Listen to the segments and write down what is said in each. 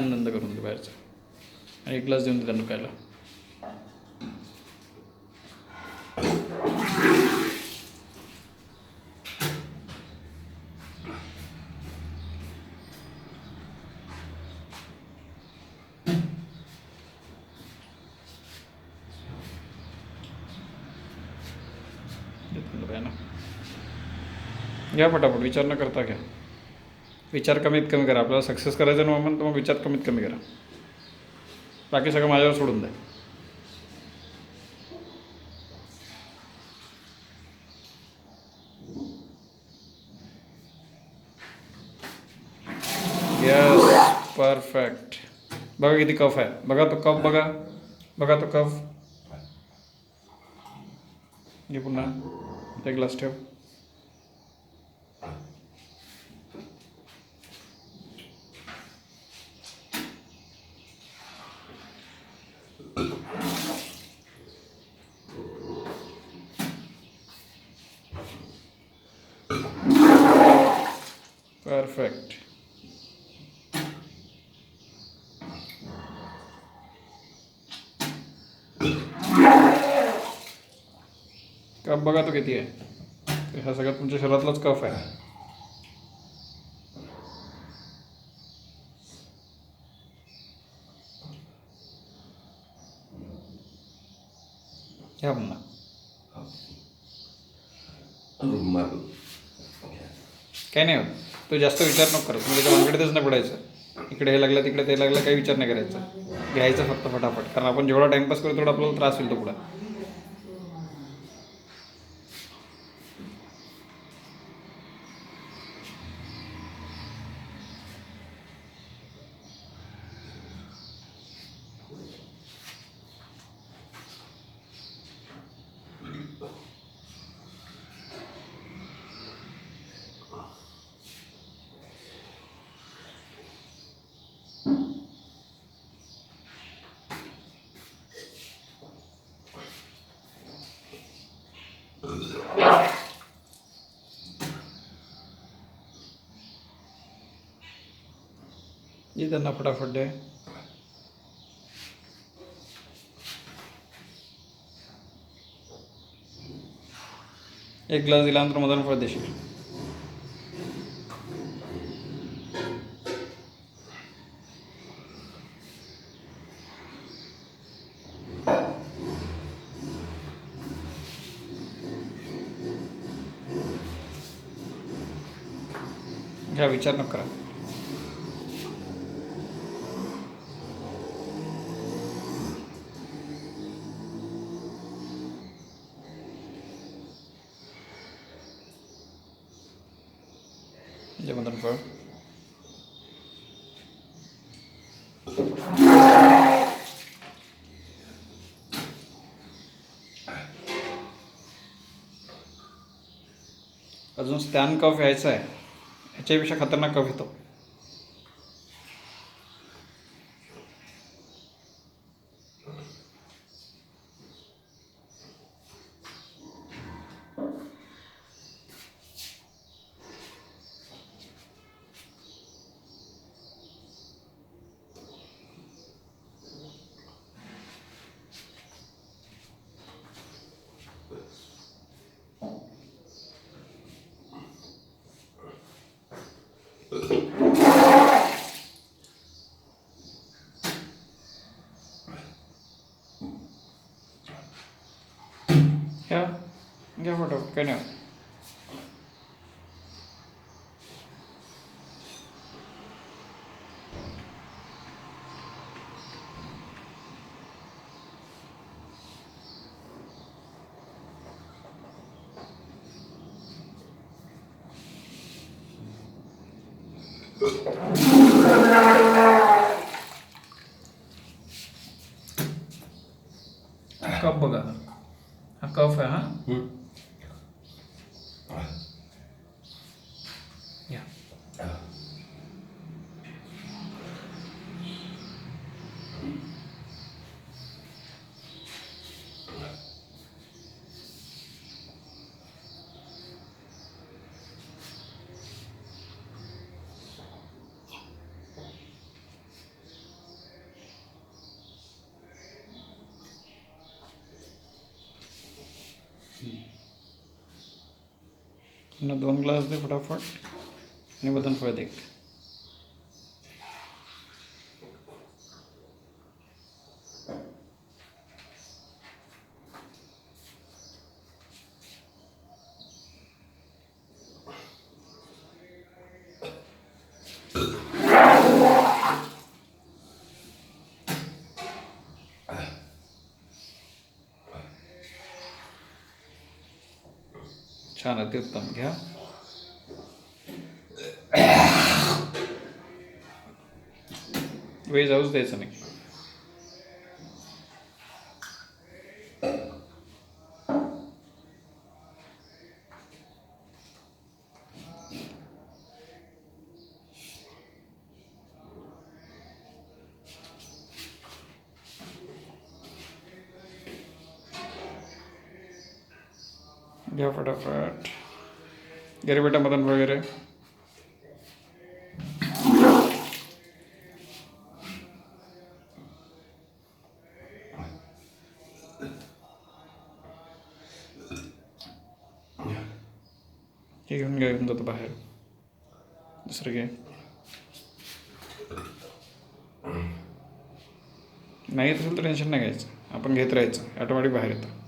Fan बंद करून दे बाहेरचा आणि एक ग्लास देऊन दे त्यांना प्यायला. घ्या फटाफट, विचार न करता घ्या. विचार कमीत कमी करा. आपल्याला सक्सेस करायचं ना तर मग विचार कमीत कमी करा. बाकी सगळं माझ्यावर सोडून द्या. Yes, perfect. बघा किती कफ आहे. बघा तो कफ, बघा तो कफ. घे पुन्हा एक ग्लास ठेव. परफेक्ट. कफ बघा तो किती आहे. हा सगळ्यात तुमच्या शरीरातलाच कफ आहे. घ्या पुन्हा. काही नाही होत. तो जास्त विचार नको करत. म्हणजे त्याच्या भानगडीतच नाही पडायचं. इकडे हे लागलं तिकडे ते लागलं, काही विचार नाही करायचा. घ्यायचं फक्त फटाफट. कारण आपण जेवढा टाइमपास करू तेवढा आपल्याला त्रास होईल तो पुढे. ये त्यांना फटाफट दे. एक ग्लास दिल्यानंतर मधून फळ देशील. घ्या, विचार नको करा. मधून फळ. अजून स्टॅन कफ यायचा आहे. ह्याच्यापेक्षा खतरनाक कफ येतो. घ्या फटाफट, काही नाही होत. कफ बघा. हा कफ आहे. हा या. पुन्हा 2 ग्लास दे फटाफट आणि बदन फळ दे. छान, अतिउत्तम. घ्या. वेळ जाऊच द्यायचं नाही. घ्या फटाफट. घे बेटा मदन वगैरे. हे घेऊन घ्या, घेऊन जातो बाहेर. दुसरं घे. नाही असेल तर टेन्शन नाही घ्यायचं, आपण घेत राहायचं, ऑटोमॅटिक बाहेर येतं.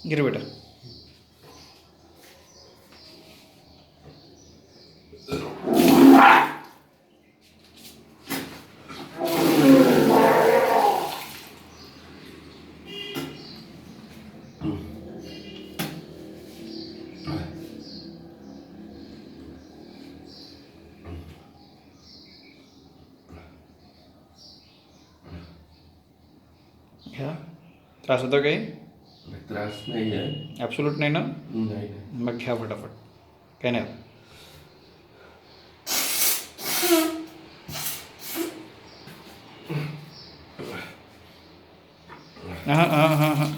गिर बेटा. घ्या. त्रास होतो काही? त्रास नाही आहे. ॲब्सोल्यूट नाही ना? नाही. मग घ्या फटाफट. काय नाही. हां हां हां हां.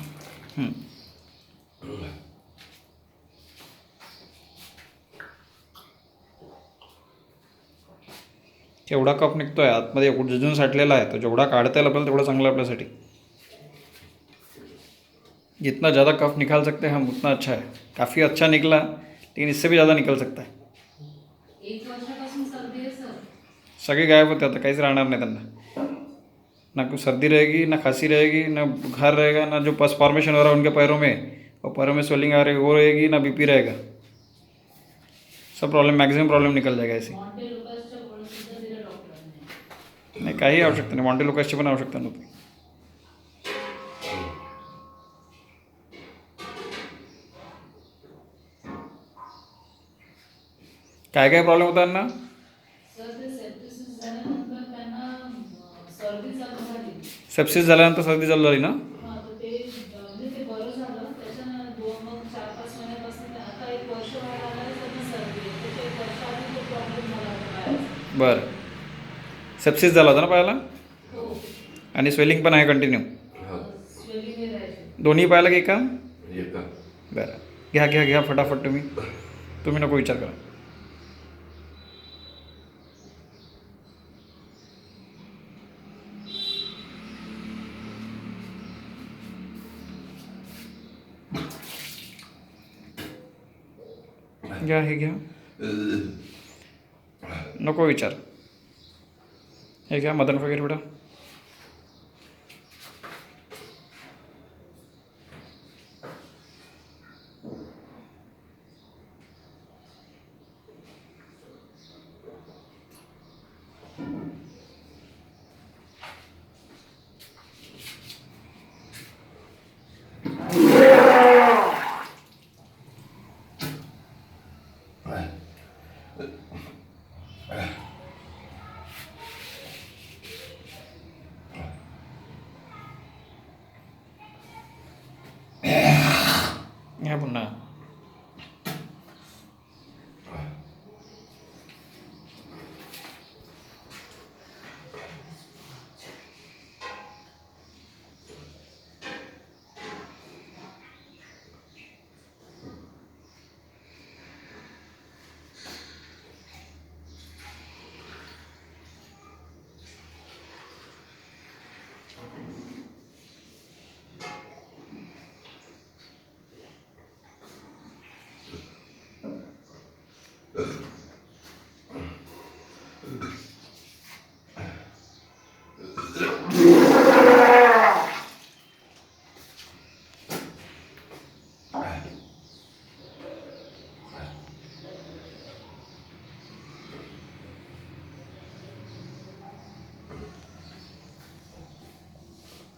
केवढा कफ निघतोय आतमध्ये, उजजून साठलेला आहे, तो जेवढा काढता येईल आपल्याला तेवढा चांगला आपल्यासाठी. जितना ज़्यादा कफ निकाल सकते हैं हम उतना अच्छा है. काफ़ी अच्छा निकला, लेकिन इससे भी ज़्यादा निकल सकता है. 1 वर्षापासून सर्दी आहे सर. सगळे गायब होते आता, काहीच राहणार नाही त्यांना. ना कोई सर्दी रहेगी, ना खांसी रहेगी, ना बुखार रहेगा, ना जो पस फॉर्मेशन हो रहा है उनके पैरों में, और पैरों में स्वेलिंग आ रही वो रहेगी, ना बीपी रहेगा. सब प्रॉब्लम, मॅक्झिमम प्रॉब्लेम निकल जाएगा ऐसे. मॉन्टे लुकासच्या गोळ्या सुद्धा दिल्या डॉक्टरांनी. नाही, काही आवश्यकता नाही. मॉन्टे लोकांची पण आवश्यकता नव्हती. काय काय प्रॉब्लेम होता ना? सर ते सेप्टिसिस झाल्यानंतर त्यांना सर्दी चालू झाली. सेप्सिस झाल्यानंतर सर्दी चालू झाली ना? हां, तर ते म्हणजे ते बरं झालं. त्याच्यानं मग 4-5 महिन्यापासून ते आता 1 वर्ष व्हायला आलं त्यांना सर्दी आहे. त्याच्या 1 वर्षाआधी तो प्रॉब्लेम झाला होता पायाचा. बरं. सेप्सिस झाला होता ना पायाला? हो. आणि स्वेलिंग पण आहे कंटिन्यू? स्वेलिंग हे राहायची. दोन्ही पायाला की का? एका. बरं. घ्या घ्या घ्या फटाफट. तुम्ही नको विचार करा. घ्या, हे घ्या. नको विचार. हे घ्या मदन वगैरे बेटा. घ्या पुन्हा.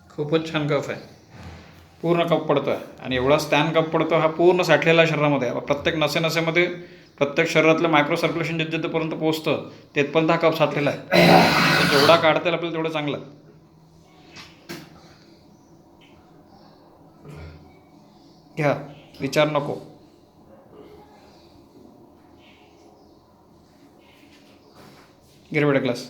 खूपच छान कफ आहे. पूर्ण कफ पडतो आहे आणि एवढा स्टॅन कफ पडतो हा पूर्ण साठलेला शरीरामध्ये. प्रत्येक नसेनसेमध्ये प्रत्येक शरीरातलं मायक्रो सर्क्युलेशन जिथपर्यंत पोहोचतं तिथपर्यंत हा कफ साठलेला आहे. जेवढा काढता येईल आपल्याला तेवढं चांगलं. घ्या, विचार नको. गिरवेडा ग्लास.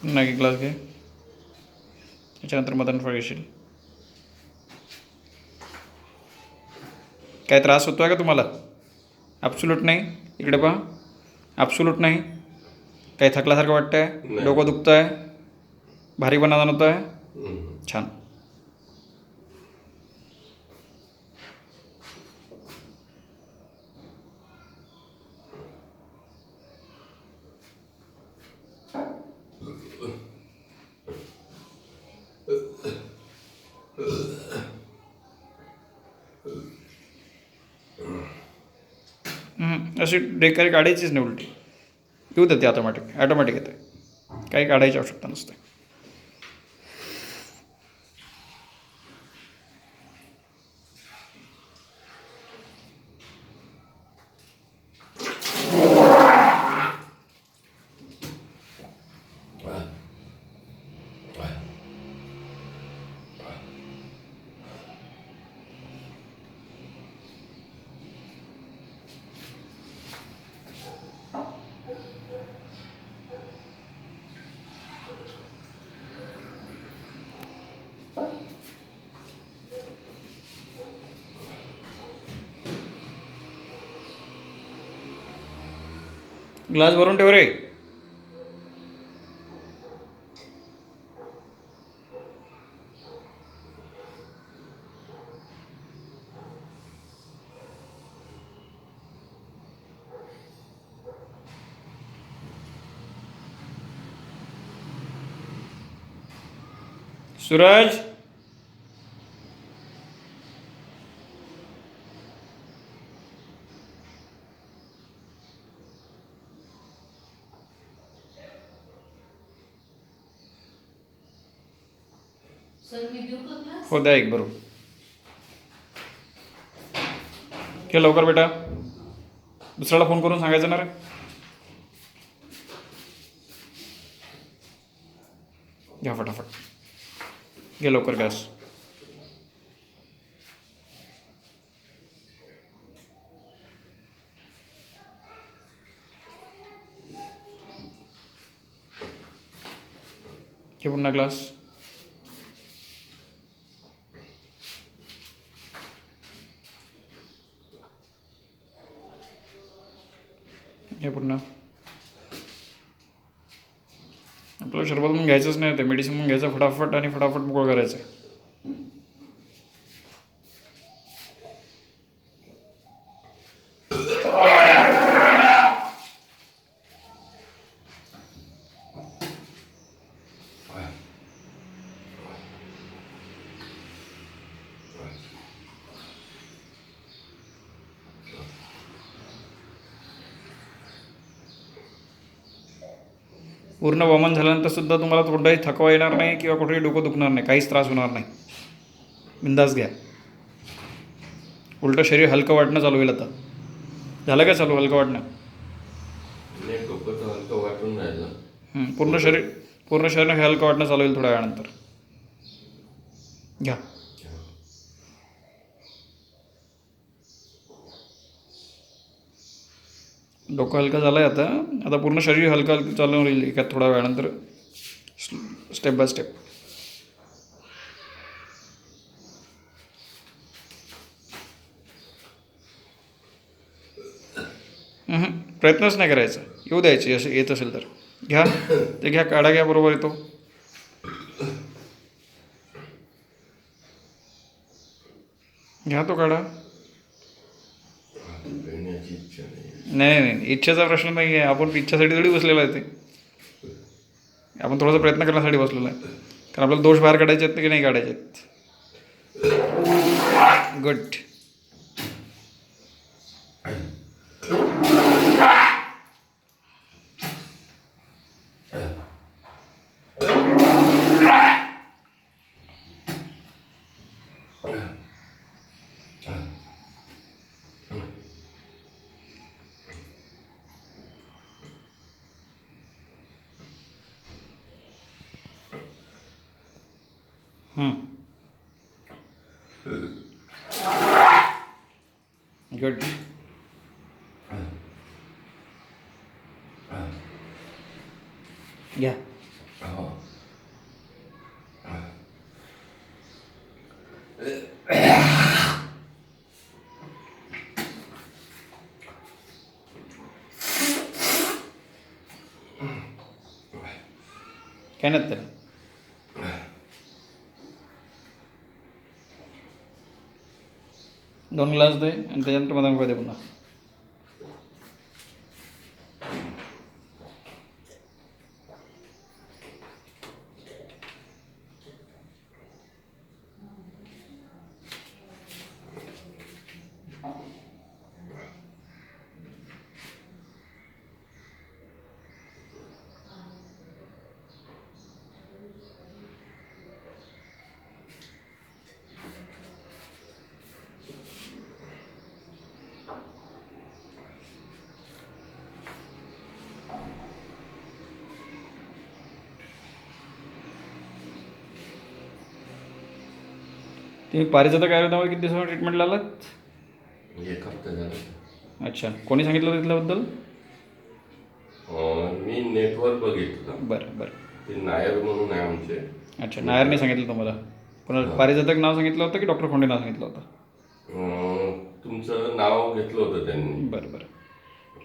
पुन्हा एक ग्लास घे. त्याच्यानंतर मदन फळ घेशील. काय त्रास होतो आहे का तुम्हाला? ॲब्सोल्यूट नाही. इकडे पहा. ॲब्सोल्यूट नाही. काही थकल्यासारखं वाटतं आहे? नाही. डोकं दुखतं आहे? भारीपणा जाणवतो आहे? छान. अशी डेकारी काढायचीच नाही उलटी. येऊ देते ॲटोमॅटिक येते. काही काढायची आवश्यकता नसते. ग्लास भरून ठेव रे. सूरज. सर मी देऊ का क्लास? हो द्या एक बरोबर. घे लवकर बेटा. दुसऱ्याला फोन करून सांगायचं ना रे. घ्या फटाफट. घे लवकर गॅस. घे पुन्हा ग्लास. हे पुन्हा आपल्याला शरबत म्हणून घ्यायचंच नाही, ते मेडिसिन म्हणून घ्यायचं फटाफट आणि फटाफट मोकळं करायचं. पूर्ण वमन झाल्यानंतर सुद्धा तुम्हाला कोणताही थकवा येणार नाही किंवा कुठेही डोकं दुखणार नाही, काहीच त्रास होणार नाही. बिंदास घ्या. उलटं शरीर हलकं वाटणं चालू होईल. आता झालं काय चालू हलकं वाटणं? नाही, डोकं तर हलकं वाटून राहिलं. पूर्ण शरीर हलकं वाटणं चालू होईल थोड्या वेळानंतर. घ्या. डोकं हलकं झालं आहे. आता पूर्ण शरीर हलकं चालू होईल एका थोड्या वेळानंतर, स्टेप बाय स्टेप. प्रयत्नच नाही करायचा, येऊ द्यायचे. असे येत असेल तर घ्या, ते घ्या, काढा घ्या, बरोबर येतो. घ्या तो काढा. पेण्याची इच्छा नाही. नाही, इच्छेचा प्रश्न नाही आहे. आपण इच्छासाठी थोडी बसलेला आहे. ते आपण थोडासा प्रयत्न करण्यासाठी बसलेला आहे, कारण आपल्याला दोष बाहेर काढायचे आहेत की नाही काढायचे आहेत. गुड. गुड. घ्या. काय नाही त्याला. दोन ग्लास दे आणि त्याच्यानंतर मला दे पुन्हा. तुम्ही पारिजातक आयुर्वेदामध्ये किती दिवसामध्ये ट्रीटमेंटला आलात? 1 हफ्ता झाला. अच्छा. कोणी सांगितलं होतं तिथल्याबद्दल? मी नेटवर बघितलं. बरं. ते नायर म्हणून आहे आमचे. अच्छा, नायरने सांगितलं तुम्हाला. पुन्हा पारिजातक नाव सांगितलं होतं की डॉक्टर खोंडे नाव सांगितलं होतं? तुमचं नाव घेतलं होतं त्यांनी. बरं.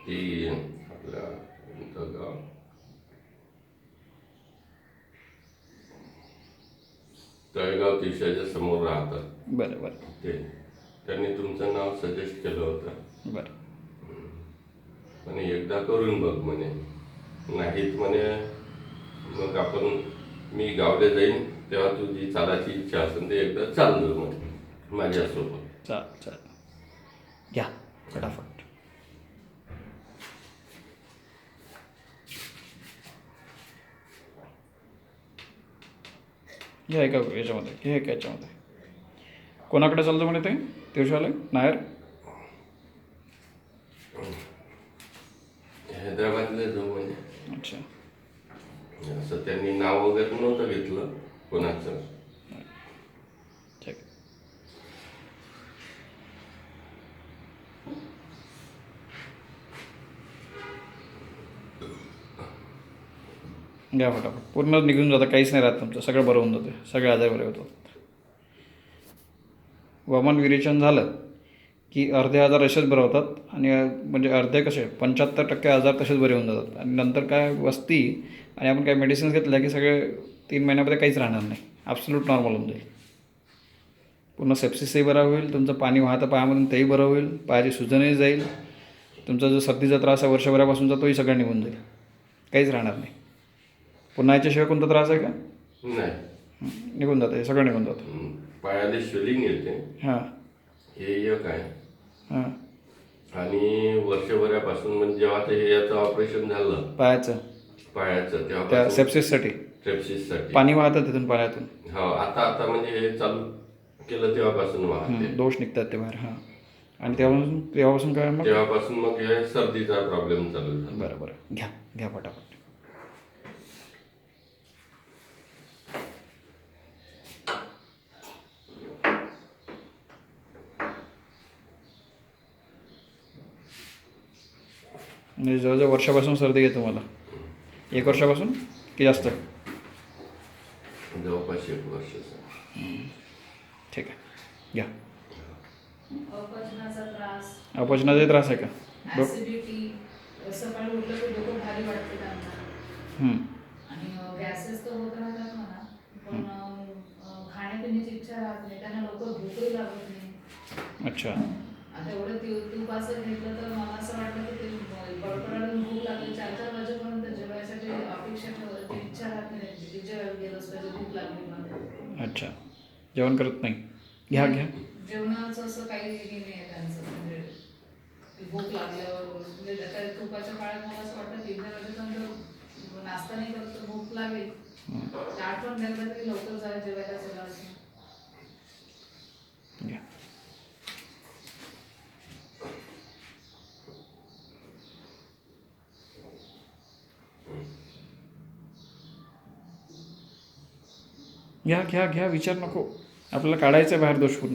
की आपल्या कोणतं गाव, तळेगाव तिशाच्या समोर राहतात. बरं. त्यांनी तुमचं नाव सजेस्ट केलं होतं. बरं. म्हणे एकदा करून बघ म्हणे. नाहीत म्हणे मग मी गावले जाईन तेव्हा तुझी चालायची इच्छा असेल ते एकदा चाललो म्हणे माझ्यासोबत. चाल घ्या फटाफट. घ्या एका याच्यामध्ये. कोणाकडे चालतं म्हणे ते तिवशाला नायर? हैदराबादला जाऊ म्हणे. अच्छा. असं त्यांनी नाव वगैरे नव्हतं घेतलं कोणाचं. ठीक. घ्या फटाफट. पूर्ण निघून जातं, काहीच नाही राहत तुमचं. सगळं बरं होऊन जातं, सगळे आजार बरे होतात. वमन विरेचन झालं की अर्धे आजार असेच बरे होतात आणि म्हणजे अर्धे कसे 75% आजार तसेच बरे होऊन जातात आणि नंतर काय वस्ती आणि आपण काही मेडिसिन्स घेतल्या की सगळे 3 महिन्यामध्ये काहीच राहणार नाही, ॲब्सोल्यूट नॉर्मल होऊन जाईल. पुन्हा सेप्सिसही बरा होईल, तुमचं पाणी वाहतं पायामधून तेही बरं होईल, पायाची सुजनही जाईल, तुमचा जो सर्दीचा त्रास आहे वर्षभरापासूनचा तोही सगळा निघून जाईल, काहीच राहणार नाही. पुन्हा याच्याशिवाय कोणता त्रास आहे का? नाही. निघून जातं, हे सगळं निघून जातं. पायाला स्वेलिंग येते, हां हे एक आहे. हां. आणि वर्षभरापासून म्हणजे जेव्हा ते याचं ऑपरेशन झालं पायाचं पायाचं त्या तेव्हा सेप्सिससाठी ट्रेप्सिससाठी पाणी वाहतं तिथून पायातून. हो, आता म्हणजे हे चालू केलं तेव्हापासून वाहते. दोष निघतात ते बाहेर. हां. आणि तेव्हापासून काय मग? तेव्हापासून मग हे सर्दीचा प्रॉब्लेम चालू झाला. बरं बरं, घ्या पटापट. म्हणजे जवळजवळ वर्षापासून सर्दी आहे तुम्हाला? 1 वर्षापासून की जास्त? जवळपास 1 वर्षाचा. ठीक आहे, घ्या. अपचनाचा त्रास, अपचनाचाही त्रास आहे का? ऍसिडिटी, सकाळी उठलं की डोकं भारी वाटते त्यांना आणि गॅसेस तर होत राहतात म्हणा, पण खाण्यापिण्याची इच्छा राहत नाही, त्यांना लवकर भूकही लागत नाही. अच्छा. आता एवढं तूप असं घेतलं तर मला असं वाटलं की ते बडबडायला भूक लागली 4-4 वाजेपर्यंत जेवायसाठी अपेक्षा ठेवत, ती इच्छा राहत नाही त्यांची, की जेवायला गेलंच पाहिजे, भूक लागली मला. अच्छा, जेवण करत नाही. घ्या. जेवणाचं असं काही हे नाही आहे त्यांचं, म्हणजे भूक लागल्यावर म्हणजे आता तुपाच्या काळात मला असं वाटतं 3 वाजेपर्यंत नाश्ता नाही करत तर भूक लागेल, आठवण द्यायला तरी लवकर जायला जेवायला चला असं. घ्या. घ्या, विचार नको, आपल्याला काढायचं बाहेर दोष पूर्ण.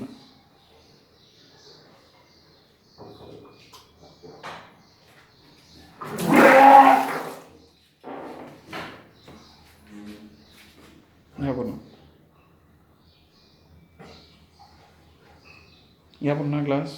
घ्या पुन्हा ग्लास.